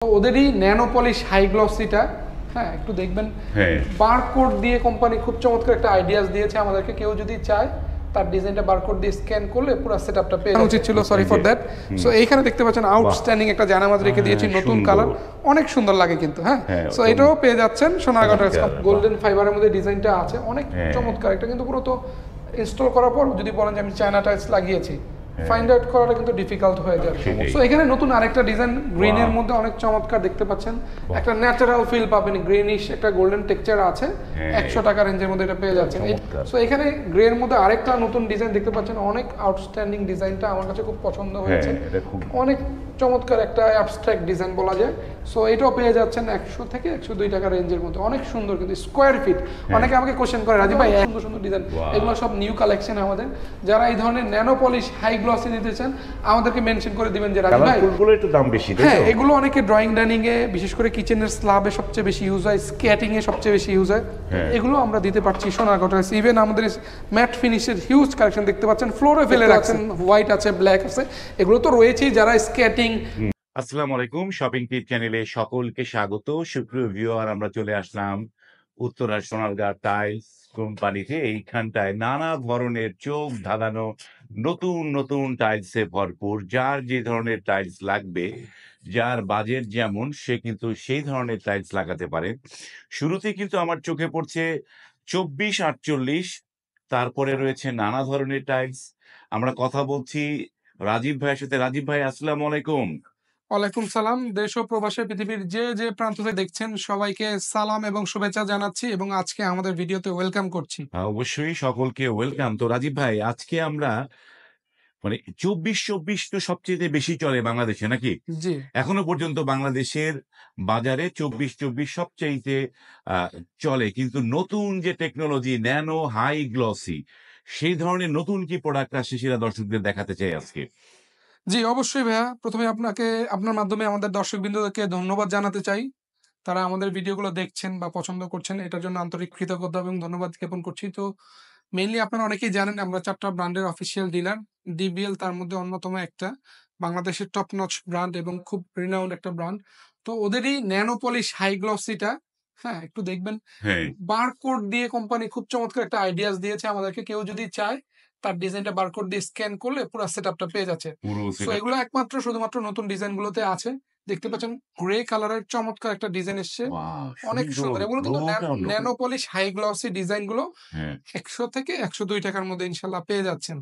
ওদেরই nano polish high গ্লসিটা, হ্যাঁ একটু দেখবেন। বারকোড দিয়ে কোম্পানি খুব চমৎকার একটা আইডিয়াস দিয়েছে আমাদেরকে। কেউ যদি চায় তার ডিজাইনটা বারকোড দিয়ে স্ক্যান করলে পুরো সেটআপটা পেয়ে যাবে। উচিত ছিল, সরি ফর দ্যাট। সো এইখানে দেখতে পাচ্ছেন আউটস্ট্যান্ডিং একটা জানামাজ রেখে দিয়েছি, নতুন কালার, অনেক সুন্দর লাগে কিন্তু। হ্যাঁ, সো এটাও পেয়ে যাচ্ছেন সোনারগাঁও গোল্ডেন ফাইবারের মধ্যে ডিজাইনটা আছে, অনেক চমৎকার। এটা কিন্তু পুরো তো ইনস্টল করার পর যদি বলেন যে আমি চায়না টাইলস লাগিয়েছি, ফাইন্ড আউট করাটা কিন্তু ডিফিকাল্ট হয়ে যাবে। সো এখানে নতুন আরেকটা ডিজাইন গ্রিনের মধ্যে অনেক চমৎকার দেখতে পাচ্ছেন, একটা ন্যাচারাল ফিল পাবেন, গ্রিনিশ একটা গোল্ডেন টেক্সচার আছে, 100 টাকা রেঞ্জের মধ্যে এটা পেয়ে যাচ্ছেন। সো এখানে গ্রের মধ্যে আরেকটা নতুন ডিজাইন দেখতে পাচ্ছেন, অনেক আউটস্ট্যান্ডিং ডিজাইনটা আমার কাছে খুব পছন্দ হয়েছে, অনেক চমৎকার একটা অ্যাবস্ট্রাক্ট ডিজাইন বলা যায়। সো এটাও পেয়ে যাচ্ছেন 100 থেকে 102 টাকা রেঞ্জের মধ্যে, অনেক সুন্দর কিন্তু স্কোয়ার ফিট। অনেকে আমাকে কোশ্চেন করে, রাজীব ভাই সুন্দর সুন্দর ডিজাইন, এগুলো সব নিউ কালেকশন আমাদের। যারা এই ধরনের ন্যানো পলিশ হাই গ্লসি নিতে চান আমাদেরকে মেনশন করে দিবেন যে রাজীব ভাই এগুলো একটু দাম বেশি। হ্যাঁ, এগুলো অনেকে ড্রয়িং ডাইনিং এ, বিশেষ করে কিচেনের স্ল্যাবে সবচেয়ে বেশি ইউজ হয়, স্কেটিং এ সবচেয়ে বেশি ইউজ হয়, এগুলো আমরা দিতে পারছি সোনারগাঁও টাইলস। ইভেন আমাদের ম্যাট ফিনিশের হিউজ কালেকশন দেখতে পাচ্ছেন, ফ্লোরে ফেলে রাখছেন, হোয়াইট আছে, ব্ল্যাক আছে, এগুলো তো রয়েছেই। যারা স্কেটিং। আসসালামু আলাইকুম, শপিং টিপ চ্যানেলে সকলকে স্বাগত। সুপ্রিয় ভিউয়ার, আমরা চলে আসলাম উত্তরা সোনারগাঁও টাইলস কোম্পানিতে। এইখানটায় নানা ধরনের চোখ ধাঁধানো নতুন নতুন টাইলসে ভরপুর। যার যে ধরনের টাইলস লাগবে, যার বাজেট যেমন, সে কিন্তু সেই ধরনের টাইলস লাগাতে পারে। শুরুতে কিন্তু আমার চোখে পড়ছে 24-48, তারপরে রয়েছে নানা ধরনের টাইলস। আমরা কথা বলছি রাজীব ভাইয়ের সাথে। রাজীব ভাই, আসসালামু আলাইকুম। ওয়ালাইকুম সালাম। দেশ ও প্রবাসে পৃথিবীর যে যে প্রান্ত থেকে দেখছেন সবাইকে সালাম এবং শুভেচ্ছা জানাচ্ছি, এবং আজকে আমাদের ভিডিওতে ওয়েলকাম করছি। অবশ্যই সকলকে ওয়েলকাম। তো রাজীব ভাই, আজকে আমরা মানে 24-24 তো সবচেয়ে বেশি চলে বাংলাদেশে, নাকি? জি, এখনো পর্যন্ত বাংলাদেশের বাজারে 24-24 সবচাইতে চলে। কিন্তু নতুন যে টেকনোলজি ন্যানো হাই গ্লসি, সেই ধরনের নতুন কি প্রোডাক্ট আসছে সেটা দর্শকদের দেখাতে চাই আজকে। জি অবশ্যই ভাইয়া। প্রথমে আপনাকে আপনার মাধ্যমে আমাদের দর্শকবৃন্দকে ধন্যবাদ জানাতে চাই। তারা আমাদের ভিডিওগুলো দেখছেন বা পছন্দ করছেন, এটার জন্য আন্তরিক কৃতজ্ঞতা এবং ধন্যবাদ জ্ঞাপন করছি। তো মেইনলি আপনারা অনেকেই জানেন আমরা 4টা ব্র্যান্ডের অফিসিয়াল ডিলার। ডিবিএল তার মধ্যে অন্যতম একটা, বাংলাদেশের টপ নচ ব্র্যান্ড এবং খুব রিনাউন্ড একটা ব্র্যান্ড। তো ওদেরই ন্যানো পলিশ হাই গ্লসিটা, হ্যাঁ একটু দেখবেন। বারকোড দিয়ে কোম্পানি খুব চমৎকার একটা আইডিয়াস দিয়েছে আমাদেরকে। কেউ যদি চায় তার ডিজাইনটা বারকোড দিয়ে স্ক্যান করলে পুরো সেটআপটা পেয়ে যাচ্ছে। সো এগুলো একমাত্র শুধুমাত্র নতুন ডিজাইনগুলোতে আছে। দেখতে পাচ্ছেন গ্রে কালারের চমৎকার একটা ডিজাইন এসছে, অনেক সুন্দর। এগুলো কিন্তু ন্যানো পলিশ হাই গ্লসি ডিজাইনগুলো 100 থেকে 102 টাকার মধ্যে ইনশাল্লাহ পেয়ে যাচ্ছেন।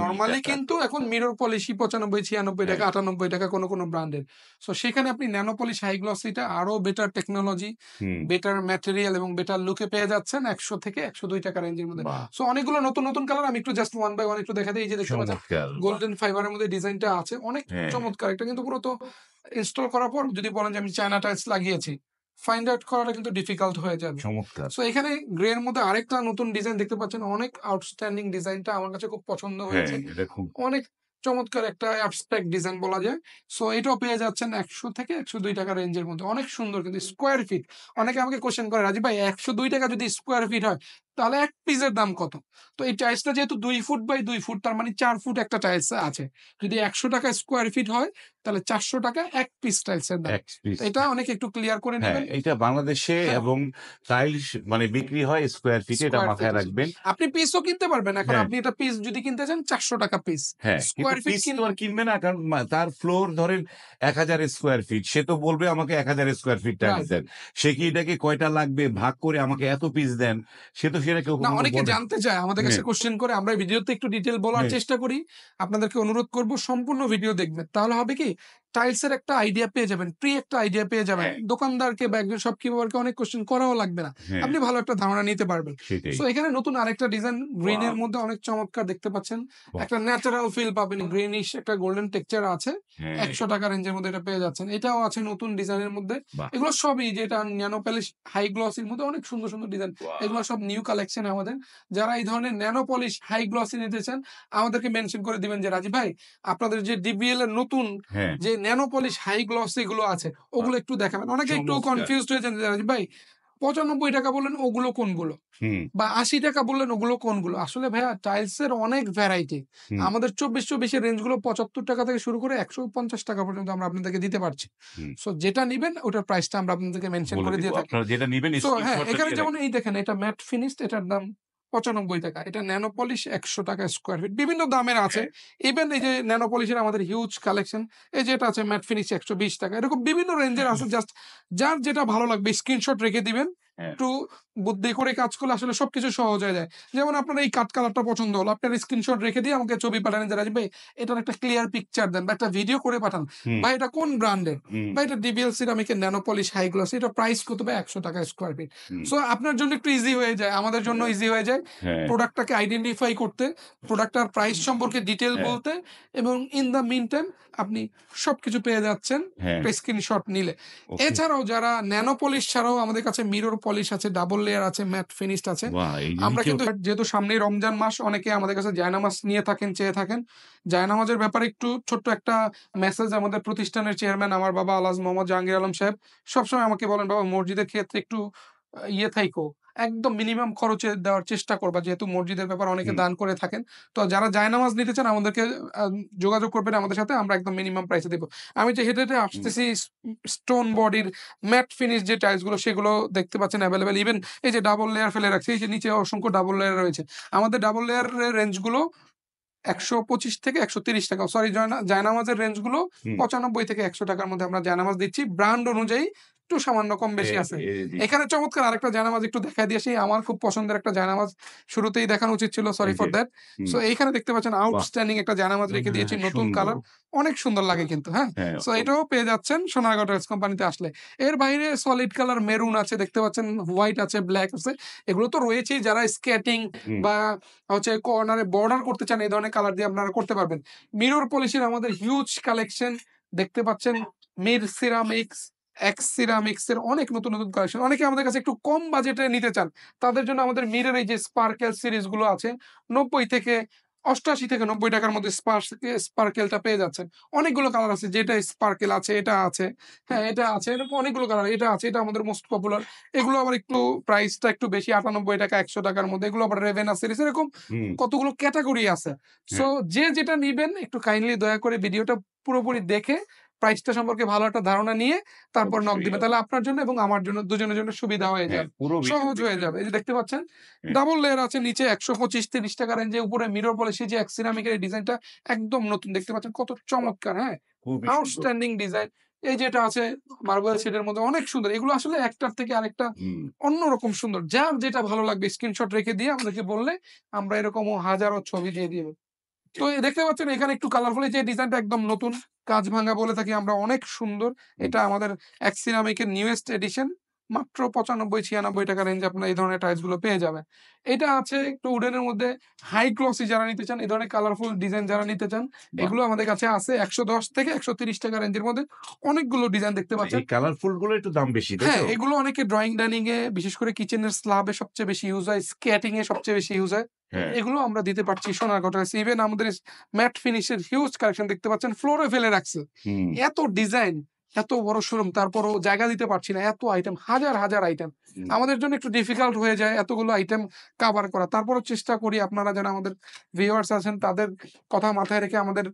নরমালি কিন্তু এখন মিরর পলিশই 95-96 টাকা, 98 টাকা কোনো কোনো ব্র্যান্ডের। সো সেখানে আপনি ন্যানো পলিশ হাই গ্লসিটা আরো বেটার টেকনোলজি, বেটার ম্যাটেরিয়াল এবং বেটার লুকে পেয়ে যাচ্ছেন 100 থেকে 102 টাকা রেঞ্জের মধ্যে। সো অনেকগুলো নতুন নতুন কালার, আমি একটু জাস্ট ওয়ান বাই ওয়ান একটু দেখা দিই। এই যে দেখতে পাচ্ছেন গোল্ডেন ফাইবারের মধ্যে ডিজাইনটা আছে, অনেক চমৎকার। এটা কিন্তু পুরো তো ইনস্টল করার পর যদি বলেন যে আমি চায়না টাইলস লাগিয়েছি, ফাইন্ড আউট করাটা কিন্তু ডিফিকাল্ট হয়ে যাবে। সো এখানে গ্রের মধ্যে আরেকটা নতুন ডিজাইন দেখতে পাচ্ছেন, অনেক আউটস্ট্যান্ডিং ডিজাইনটা আমার কাছে খুব পছন্দ হয়েছে, অনেক চমৎকার একটা অ্যাবস্ট্রাক্ট ডিজাইন বলা যায়। সো এটাও পেয়ে যাচ্ছেন 100 থেকে 102 টাকা রেঞ্জের মধ্যে, অনেক সুন্দর কিন্তু স্কোয়ার ফিট। অনেকে আমাকে কোশ্চেন করে, রাজীব ভাই 102 টাকা যদি স্কোয়ার ফিট হয় তাহলে এক পিসের দাম কত? তো এই টাইলসটা যেহেতু 2 ফুট বাই 2 ফুট, তার মানে 4 ফুট একটা টাইলস আছে। যদি 100 টাকা স্কোয়ার ফিট হয় তাহলে 400 টাকা এক পিস টাইলসের দাম। এটা অনেকে একটু ক্লিয়ার করে নেবেন। এটা বাংলাদেশে এবং টাইলস মানে বিক্রি হয় স্কোয়ার ফিটে, এটা মাথায় রাখবেন। আপনি পিসও কিনতে পারবেন। এখন আপনি এটা পিস যদি কিনতে চান 400 টাকা পিস। স্কোয়ার ফিট কিনবে না, কারণ তার ফ্লোর ধরেন 1000 স্কোয়ার ফিট, সে তো বলবে আমাকে 1000 স্কোয়ার ফিট টাইলস দেন। সে কি এটাকে কয়টা লাগবে ভাগ করে আমাকে এত পিস দেন, সে তো সেটা কেউ না। অনেকে জানতে চায়, আমাদের কাছে কোশ্চেন করে, আমরা ভিডিওতে একটু ডিটেল বলার চেষ্টা করি। আপনাদেরকে অনুরোধ করব সম্পূর্ণ ভিডিও দেখবেন, তাহলে হবে কি টাইলসের একটা আইডিয়া পেয়ে যাবেন, একটা আইডিয়া পেয়ে যাবেন। দোকানদারকে বা একজন শপকিপারকে অনেক কোশ্চেন করাও লাগবে না, আপনি ভালো একটা ধারণা নিতে পারবেন। সো এখানে নতুন আরেকটা ডিজাইন গ্রিনের মধ্যে অনেক চমৎকার দেখতে পাচ্ছেন, একটা ন্যাচারাল ফিল পাবেন, গ্রিনিশ একটা গোল্ডেন টেক্সচার আছে, 100 টাকা রেঞ্জের মধ্যে এটা পেয়ে যাচ্ছেন। এটাও আছে নতুন ডিজাইনের মধ্যে। এগুলো সবই যেটা ন্যানো পলিশ হাই গ্লসির মধ্যে অনেক সুন্দর সুন্দর ডিজাইন, এগুলো সব নিউ কালেকশন আমাদের। যারা এই ধরনের ন্যানো পলিশ হাই গ্লসি নিতে চান আমাদেরকে মেনশন করে দিবেন যে রাজীব ভাই আপনাদের যে ডিবিএল এর নতুন যে ন্যানো পলিশ হাই গ্লসি গুলো আছে ওগুলো একটু দেখাবেন। অনেকে একটু কনফিউজড হয়েছেন যে রাজীব ভাই ৳৯৫ বললেন ওগুলো কোনগুলো? হুম, বা ৳৮০ বললেন ওগুলো কোনগুলো? আসলে ভাইয়া টাইলসের অনেক ভ্যারাইটি। হুম, আমাদের ২৪-২৪ এর রেঞ্জগুলো ৳৭৫ থেকে শুরু করে ৳১৫০ পর্যন্ত আমরা আপনাদেরকে দিতে পারছি। হুম। সো যেটা নিবেন ওটার প্রাইসটা আমরা আপনাদেরকে মেনশন বলে করে দিব। দিয়ে থাকি। আপনারা যেটা নিবেন সো হ্যাঁ, স্ক্রিনশটটা এখানে দিয়ে যেমন রাখবেন। এই দেখেন এটা ম্যাট ফিনিশড এটার দাম ৳৯৫। এটা ন্যানো পলিশ ৳১০০ স্কয়ার ফিট। বিভিন্ন দামের আছে। হ্যাঁ, ইভেন এই যে ন্যানো পলিশের আমাদের হিউজ কালেকশন। এই যে এটা আছে ম্যাট ফিনিশ ৳১২০। এরকম বিভিন্ন রেঞ্জের আছে। জাস্ট যার যেটা ভালো লাগবে স্ক্রিনশট রেখে দিবেন। হ্যাঁ। একটু বুদ্ধি করে কাজ করলে আসলে সবকিছু সহজ হয়ে যায়। যেমন আপনার এই কাট কালারটা পছন্দ হলো। আপনার স্ক্রিনশট রেখে দিয়ে আমাকে ছবি পাঠালেন যে, "রাজীব ভাই এটার একটা ক্লিয়ার পিকচার দেন বা একটা ভিডিও করে পাঠান। হুম, ভাই এটা কোন ব্র্যান্ডের? হুম, ভাই এটা ডিবিএল সিরামিকের ন্যানো পলিশ হাই গ্লসি। এটার প্রাইস কত ভাই? ৳১০০ স্কয়ার ফিট।" হুম। সো আপনার জন্য একটু ইজি হয়ে যায়। আমাদের জন্য হ্যাঁ, ইজি হয়ে যায়। হ্যাঁ, প্রোডাক্টটাকে আইডেন্টিফাই করতে, প্রোডাক্টটার প্রাইস সম্পর্কে ডিটেইল হ্যাঁ। বলতে এবং ইন দ্য মিন টাইম আপনি সবকিছু পেয়ে যাচ্ছেন হ্যাঁ, একটা স্ক্রিনশট নিলে। ওকে। এছাড়াও যারা ন্যানো পলিশ ছাড়াও আমাদের কাছে মিরর পলিশ আছে, ডাবল লেয়ার আছে, ম্যাট ফিনিশড আছে। বাহ! এই আমরা জিনিসটাও কিন্তু যেহেতু সামনেই রমজান মাস অনেকে আমাদের কাছে জায়নামাজ নিয়ে থাকেন, চেয়ে থাকেন। জায়নামাজের ব্যাপারে একটু ছোট্ট একটা মেসেজ আমাদের প্রতিষ্ঠানের চেয়ারম্যান আমার বাবা আলহাজ মোহাম্মদ জাহাঙ্গীর আলম সাহেব সবসময় আমাকে বলেন, "বাবা মসজিদের ক্ষেত্রে একটু ইয়ে থাইকো। একদম মিনিমাম খরচে দেওয়ার চেষ্টা করবা।" যেহেতু মসজিদের ব্যাপারে অনেকে হুম, দান করে থাকেন। তো যারা জায়নামাজ নিতে চান আমাদেরকে আ যোগাযোগ করবেন আমাদের সাথে। আমরা একদম মিনিমাম প্রাইসে দিব। আমি যে হেঁটে, হেঁটে হুম, আসতেছি স্টোন বডির ম্যাট ফিনিশ যে টাইলস গুলো সেগুলো দেখতে পাচ্ছেন এভেইলেবল। ইভেন এই যে ডাবল লেয়ার ফেলে রাখছি। এই যে নিচে অসংখ্য ডাবল লেয়ার রয়েছে। আমাদের ডাবল লেয়ারের রেঞ্জ গুলো ৳১২৫ থেকে ৳১৩০ সরি জায়নামাজের রেঞ্জ গুলো হুম। ৳৯৫ থেকে ৳১০০ র মধ্যে আমরা জায়নামাজ দিচ্ছি। ব্র্যান্ড অনুযায়ী একটু সামান্য কম এ বেশি আছে। এ জি। এখানে চমৎকার আরেকটা জায়নামাজ একটু দেখায় দিয়ে আসি। আমার খুব পছন্দের একটা জায়নামাজ শুরুতেই দেখানো উচিত ছিল। সরি এই ফর যে। দ্যাট। হুম, সো এইখানে দেখতে পাচ্ছেন বাহ! আউটস্ট্যান্ডিং একটা জায়নামাজ রেখে দিয়েছি। নতুন সুন্দর। কালার। অনেক সুন্দর লাগে কিন্তু, হ্যাঁ? হ্যাঁ, সো এটাও পেয়ে যাচ্ছেন সোনারগাঁও টাইলস কোম্পানিতে আসলে। এর বাইরে সলিড কালার মেরুন আছে দেখতে পাচ্ছেন, হোয়াইট আছে, ব্লাক আছে। এগুলো তো রয়েছেই যারা স্কেটিং হুম, বা হচ্ছে কর্নারে বর্ডার করতে চান এই ধরনের কালার দিয়ে আপনারা করতে পারবেন। মিরর পলিশের আমাদের হিউজ কালেকশন দেখতে পাচ্ছেন। মির সিরামিক্স, এক্স সিরামিক্স এর অনেক নতুন, নতুন কালেকশন। অনেকে আমাদের কাছে একটু কম বাজেটে নিতে চান। তাদের জন্য আমাদের মিরর এই যে স্পার্কেল সিরিজ গুলো আছে ৯০ থেকে ৮৮ থেকে ৳৯০ র মধ্যে স্পার্কেলটা পেয়ে যাচ্ছেন। অনেকগুলো কালার আছে যেটা স্পার্কেল আছে, এটা আছে। হ্যাঁ, এটা আছে। এরকম অনেকগুলো কালার। এটা আছে। এটা আমাদের মোস্ট পপুলার। এগুলো আবার একটু প্রাইসটা একটু বেশি ৳৯৮ ৳১০০ র মধ্যে। এগুলো আবার রেভেনা সিরিজ এরকম হুম, কতগুলো ক্যাটেগরি আছে। সো হ্যাঁ, যে যেটা নিবেন একটু কাইন্ডলি দয়া করে ভিডিওটা পুরোপুরি দেখে প্রাইসটা সম্পর্কে ভালো একটা ধারণা নিয়ে তারপর নক অবশ্যই, দিবেন। তাহলে অবশ্যই। আপনার জন্য এবং আমার জন্য দুজনের জন্য সুবিধা হয়ে হ্যাঁ, যাবে। পুরো ভিডিও সহজ হয়ে দেখবেন। যাবে। এই যে দেখতে পাচ্ছেন হ্যাঁ, ডাবল লেয়ার আছে নিচে ৳১২৫-৳৩০ রেঞ্জে উপরে মিরর পলিশ এই যে এক সিরামিকের এই ডিজাইনটা একদম নতুন। দেখতে পাচ্ছেন কত চমৎকার, হ্যাঁ? খুবই সুন্দর। Outstanding design. এই যেটা আছে মার্বেল শেডের মধ্যে অনেক সুন্দর। এগুলো আসলে একটার থেকে আরেকটা হুম, অন্যরকম সুন্দর। যার যেটা ভালো লাগবে স্ক্রিনশট রেখে দিয়ে আমাদেরকে বললে আমরা এরকমও হাজারো ছবি দিয়ে দিব। তো দেখতে পাচ্ছেন এখানে একটু কালারফুল এই যে ডিজাইনটা একদম নতুন। কাঁচ ভাঙা বলে থাকি আমরা অনেক সুন্দর। হুম। এটা আমাদের এক্স সিরামিকের নিউয়েস্ট এডিশন। মাত্র ৳৯৫-৯৬ রেঞ্জে আপনারা এই ধরনের টাইলস গুলো পেয়ে যাবেন। এটা আছে একটু উডেনের মধ্যে হাই গ্লসি যারা নিতে চান, এই ধরনের কালারফুল ডিজাইন যারা নিতে চান, বাহ! এগুলো আমাদের কাছে আছে ৳১১০ থেকে ৳১৩০ রেঞ্জের মধ্যে অনেকগুলো ডিজাইন দেখতে পাচ্ছেন। এই কালারফুল গুলো একটু দাম বেশি, তাই হ্যাঁ, তো? এগুলো অনেকে ড্রইং ডাইনিং এ বিশেষ করে কিচেনের স্ল্যাবে সবচেয়ে বেশি ইউজ হয়, স্কেটিং এ সবচেয়ে বেশি ইউজ হয়। হ্যাঁ, এগুলো আমরা দিতে পারছি সোনারগাঁও টাইলস। ইভেন আমাদের ম্যাট ফিনিশ এর হিউজ কালেকশন দেখতে পাচ্ছেন ফ্লোরে ফেলে রাখছে। হুম, এত ডিজাইন, এত বড় শোরুম তারপরও জায়গা দিতে পারছি না। এত আইটেম, হাজার, হাজার আইটেম। হুম, আমাদের জন্য একটু ডিফিকাল্ট হয়ে যায় এতগুলো আইটেম কভার করা। তারপরেও চেষ্টা করি আপনারা যারা আমাদের ভিউয়ার্স আছেন তাদের কথা মাথায় রেখে আমাদের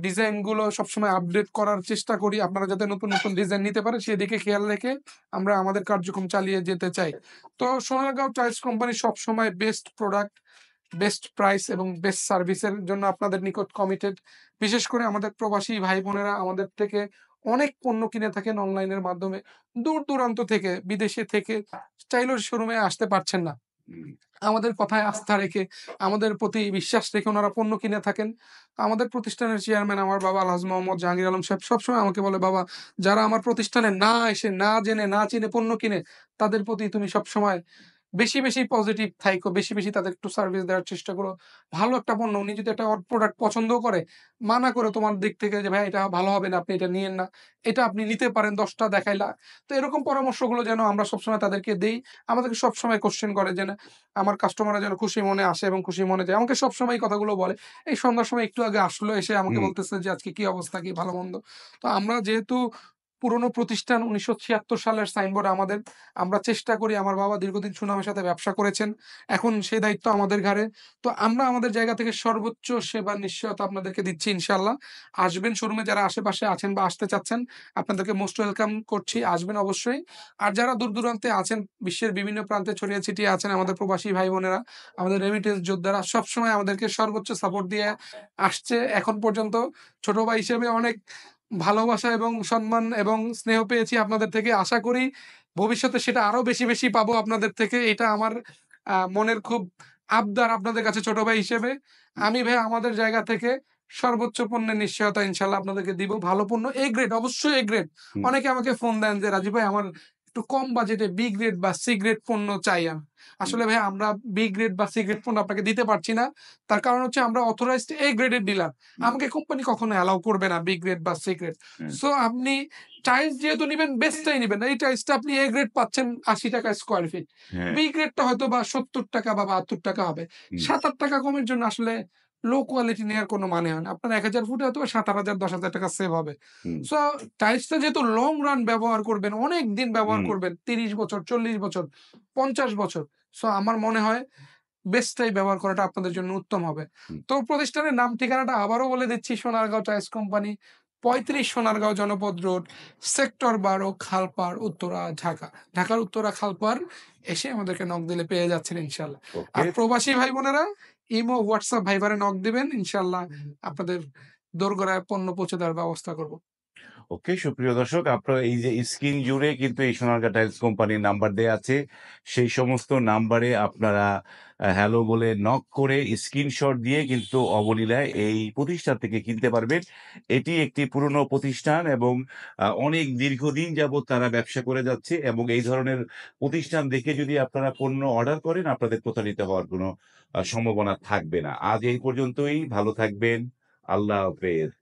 ডিজাইন গুলো সবসময় আপডেট করার চেষ্টা করি। আপনারা যাতে নতুন, নতুন ডিজাইন নিতে পারেন সেদিকে খেয়াল রেখে আমরা আমাদের কার্যক্রম চালিয়ে যেতে চাই। তো সোনারগাঁও টাইলস কোম্পানি সবসময় বেস্ট প্রোডাক্ট, বেস্ট প্রাইস এবং বেস্ট সার্ভিসের জন্য আপনাদের নিকট কমিটেড। বিশেষ করে আমাদের প্রবাসী ভাই-বোনেরা আমাদের থেকে অনেক পণ্য কিনে থাকেন অনলাইনের মাধ্যমে। দূর-দূরান্ত থেকে, বিদেশে থেকে চাইলেও শোরুমে আসতে পারছেন না। হুম। আমাদের কথায় আস্থা রেখে, আমাদের প্রতি বিশ্বাস রেখে উনারা পণ্য কিনে থাকেন। আমাদের প্রতিষ্ঠানের চেয়ারম্যান আমার বাবা আলহাজ মোহাম্মদ জাহাঙ্গীর আলম সাহেব সবসময় আমাকে বলে, "বাবা যারা আমার প্রতিষ্ঠানে না এসে, না জেনে, না চিনে পণ্য কিনে, তাদের প্রতি তুমি সবসময় বেশি, বেশি পজিটিভ থাইকো। বেশি, বেশি তাদের একটু সার্ভিস দেওয়ার চেষ্টা করো। ভালো একটা পণ্য উনি যদি একটা প্রোডাক্ট পছন্দও করে, মানা করে তোমার দিক থেকে যে, 'ভাই এটা ভালো হবে না, আপনি এটা নিয়েন না। এটা আপনি নিতে পারেন ১০ টা দেখাইলা।' তো এরকম পরামর্শগুলো যেন আমরা সবসময় তাদেরকে দেই। আমাদেরকে সবসময় কোয়েশ্চেন করে যে, আমার কাস্টমাররা যেন খুশি মনে আসে এবং খুশি মনে যায়। আমাকে সবসময় এই কথাগুলো বলে। এই সন্ধ্যার সময় একটু আগে আসলো, এসে আমাকে হুম, বলতেছে যে, "আজকে কি অবস্থা? কি ভালো-মন্দ?" তো আমরা যেহেতু পুরনো প্রতিষ্ঠান ১৯৭৬ সালের সাইনবোর্ড আমাদের। আমরা চেষ্টা করি, আমার বাবা দীর্ঘদিন সুনামের সাথে ব্যবসা করেছেন। এখন সেই দায়িত্ব আমাদের ঘাড়ে। তো আমরা আমাদের জায়গা থেকে সর্বোচ্চ সেবার নিশ্চয়তা আপনাদেরকে দিচ্ছি ইনশাআল্লাহ। আসবেন শোরুমে, যারা আশেপাশে আছেন বা আসতে চাচ্ছেন, আপনাদেরকে মোস্ট ওয়েলকাম করছি। আসবেন অবশ্যই। আর যারা দূর-দূরান্তে আছেন, বিশ্বের বিভিন্ন প্রান্তে ছড়িয়ে ছিটিয়ে আছেন আমাদের প্রবাসী ভাই-বোনেরা, আমাদের রেমিটেন্স যোদ্ধারা সবসময় আমাদেরকে সর্বোচ্চ সাপোর্ট দিয়ে আসছে। এখন পর্যন্ত ছোট ভাই হিসেবে অনেক ভালোবাসা এবং সম্মান এবং স্নেহ পেয়েছি আপনাদের থেকে। আশা করি ভবিষ্যতে সেটা আরো বেশি, বেশি পাবো আপনাদের থেকে। এটা আমার মনের খুব আবদার আপনাদের কাছে ছোট ভাই হিসেবে। আমি ভাই আমাদের জায়গা থেকে সর্বোচ্চ পণ্যের নিশ্চয়তা ইনশাআল্লাহ আপনাদেরকে দিব। ভালো পণ্য A গ্রেড, অবশ্যই A গ্রেড। হুম, অনেকে আমাকে ফোন দেন যে, "রাজীব ভাই, আমার একটু কম বাজেটে B গ্রেড বা C গ্রেড পণ্য চাই আমি।" হুম, আসলে ভাই আমরা B গ্রেড বা C গ্রেড পণ্য আপনাকে দিতে পারছি না। তার কারণ হচ্ছে আমরা অথরাইজড A গ্রেডের ডিলার। হুম, আমাকে কোম্পানি কখনো অ্যালাও করবে না B গ্রেড বা C গ্রেড। হুম, সো আপনি টাইলস যেহেতু নিবেন, বেস্টটাই নিবেন। এই টাইলসটা আপনি A গ্রেড পাচ্ছেন ৳৮০ স্কয়ার ফিট। হ্যাঁ, B গ্রেডটা হয়তোবা ৳৭০ বা ৳৭২ হবে। হুম, ৳৭-৮ কমের জন্য আসলে লো কোয়ালিটি নেয়ার কোনো মানে হয় না। আপনার ১,০০০ ফুটে হয়তোবা ৳৭,০০০ ৳১০,০০০ সেভ হবে। হুম, সো টাইলসটা যেহেতু লং রান ব্যবহার করবেন, অনেকদিন ব্যবহার হুম, করবেন, ৩০ বছর, ৪০ বছর, ৫০ বছর। সো আমার মনে হয় বেস্টটাই ব্যবহার করাটা আপনাদের জন্য উত্তম হবে। হুম। তো প্রতিষ্ঠানের নাম ঠিকানাটা আবারও বলে দিচ্ছি, সোনারগাঁও টাইলস কোম্পানি, ৩৫ সোনারগাঁও জনপদ রোড, সেক্টর ১২, খালপাড়, উত্তরা, ঢাকা। ঢাকার উত্তরা, খালপাড় এসে আমাদেরকে নক দিলে পেয়ে যাচ্ছেন ইনশাআল্লাহ। ওকে। আর প্রবাসী ভাই-বোনেরা ইমো, হোয়াটসঅ্যাপ, ভাইবারে নক দিবেন। ইনশাআল্লাহ আপনাদের দোরগোড়ায় পণ্য পৌঁছে দেওয়ার ব্যবস্থা করব। ওকে, সুপ্রিয় দর্শক, আপনার এই যে স্ক্রিন জুড়ে কিন্তু এই সোনারগাঁ টাইলস কোম্পানির নাম্বার দেয়া আছে। সেই সমস্ত নাম্বারে আপনারা হ্যালো বলে নক করে স্ক্রিনশট দিয়ে কিন্তু অবলীলায় এই প্রতিষ্ঠান থেকে কিনতে পারবেন। এটি একটি পুরনো প্রতিষ্ঠান এবং অনেক দীর্ঘদিন যাবৎ তারা ব্যবসা করে যাচ্ছে এবং এই ধরনের প্রতিষ্ঠান দেখে যদি আপনারা পণ্য অর্ডার করেন, আপনাদের প্রতারিত হওয়ার কোনো সম্ভাবনা থাকবে না। আজ এই পর্যন্তই। ভালো থাকবেন। আল্লাহ হাফেজ।